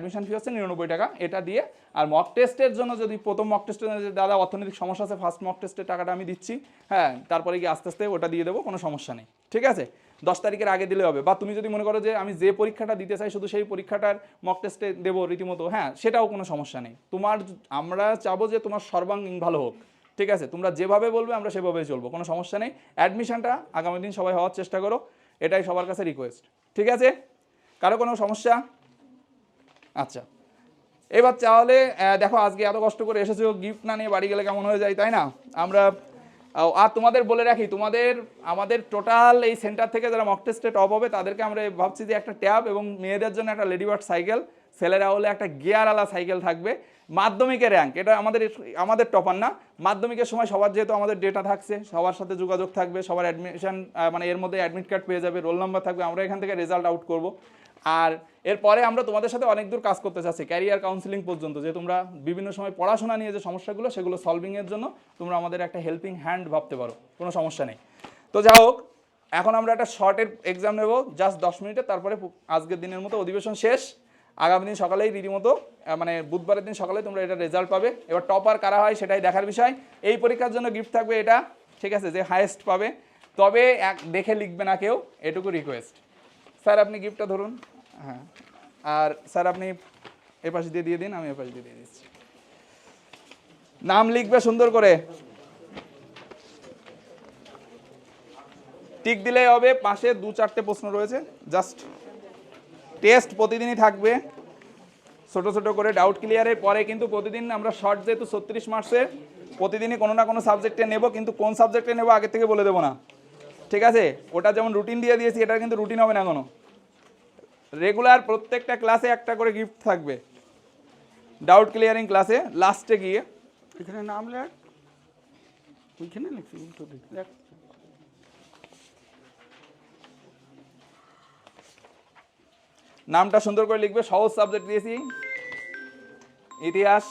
Admission ফি হচ্ছে 99 টাকা, এটা দিয়ে। আর মক টেস্টের জন্য যদি প্রথম মক টেস্টের দাদা অর্থনৈতিক সমস্যা আছে, ফার্স্ট মক টেস্টের টাকাটা আমি দিচ্ছি, হ্যাঁ, তারপরে গিয়ে আস্তে আস্তে ওটা দিয়ে দেবো, কোনো সমস্যা নেই, ঠিক আছে? 10 তারিখের আগে দিলে হবে। বা তুমি যদি মনে করো যে আমি যে পরীক্ষাটা দিতে চাই শুধু সেই পরীক্ষাটার মক টেস্টে দেবো রীতিমতো, হ্যাঁ, সেটাও কোনো সমস্যা নেই। আমরা চাবো যে তোমার সর্বাঙ্গীন ভালো হোক, ঠিক আছে? তোমরা যেভাবে বলবে আমরা সেভাবেই চলবো, কোনো সমস্যা নেই। অ্যাডমিশনটা আগামী দিন সবাই হওয়ার চেষ্টা করো, এটাই সবার কাছে রিকোয়েস্ট, ঠিক আছে? কারো কোনো সমস্যা? আচ্ছা, এবার তাহলে দেখো আজকে এত কষ্ট করে এসেছো, গিফট না নিয়ে বাড়ি গেলে কেমন হয়ে যায়, তাই না? আমরা আর তোমাদের বলে রাখি, আমাদের টোটাল এই সেন্টার থেকে যারা মক টেস্টে টপ হবে তাদেরকে আমরা ভাবছি যে একটা ট্যাব এবং মেয়েদের জন্য একটা লেডিবার্ড সাইকেল, ছেলেরা হলে একটা গিয়ারওয়ালা সাইকেল থাকবে। মাধ্যমিকের র্যাঙ্ক এটা আমাদের টপার না, মাধ্যমিকের সময় সবার যেহেতু আমাদের ডেটা থাকছে, সবার সাথে যোগাযোগ থাকবে, সবার অ্যাডমিশন মানে এর মধ্যে অ্যাডমিট কার্ড পেয়ে যাবে, রোল নাম্বার থাকবে, আমরা এখান থেকে রেজাল্ট আউট করব। আর এরপরে আমরা তোমাদের সাথে অনেক দূর কাজ করতে চাচ্ছি, ক্যারিয়ার কাউন্সিলিং পর্যন্ত, যে তোমরা বিভিন্ন সময় পড়াশোনা নিয়ে যে সমস্যাগুলো সেগুলো সলভিংয়ের জন্য তোমরা আমাদের একটা হেল্পিং হ্যান্ড ভাবতে পারো, কোনো সমস্যা নেই। তো যা হোক, এখন আমরা একটা শর্টের এক্সাম নেব জাস্ট 10 মিনিটে, তারপরে আজকের দিনের মতো অধিবেশন শেষ। আগামী দিন সকালেই রীতিমতো মানে বুধবারের দিন সকালে তোমরা এটা রেজাল্ট পাবে। এবার টপার কারা হয় সেটাই দেখার বিষয়। এই পরীক্ষার জন্য গিফট থাকবে এটা, ঠিক আছে, যে হায়েস্ট পাবে। তবে দেখে লিখবে না কেউ, এটুকু রিকোয়েস্ট। স্যার আপনি গিফটটা ধরুন, হ্যাঁ, আর স্যার আপনি এ পাশে দিয়ে দিন, আমি এ পাশে দিয়ে দিচ্ছি। নাম লিখবে সুন্দর করে, টিক দিলেই হবে। পাশে 2-4টে প্রশ্ন রয়েছে, জাস্ট টেস্ট প্রতিদিনই থাকবে ছোট ছোট করে ডাউট ক্লিয়ারের পরে। কিন্তু প্রতিদিন আমরা শর্ট যেহেতু 36 মার্কসের, প্রতিদিনই কোনো না কোনো সাবজেক্টে নেব, কিন্তু কোন সাবজেক্টে নেব আগে থেকে বলে দেবো না, ঠিক আছে? ওটা যেমন রুটিন দিয়ে দিয়েছি, এটা কিন্তু রুটিন হবে না কোনো। রেগুলার প্রত্যেকটা ক্লাসে একটা করে গিফট থাকবে, ডাউট ক্লিয়ারিং ক্লাসে লাস্টে গিয়ে। এখানে নাম লেখ, ওইখানে লিখছি, লেখ। নামটা সুন্দর করে লিখবে। সহজ সাবজেক্ট দিয়েছি, ইতিহাস,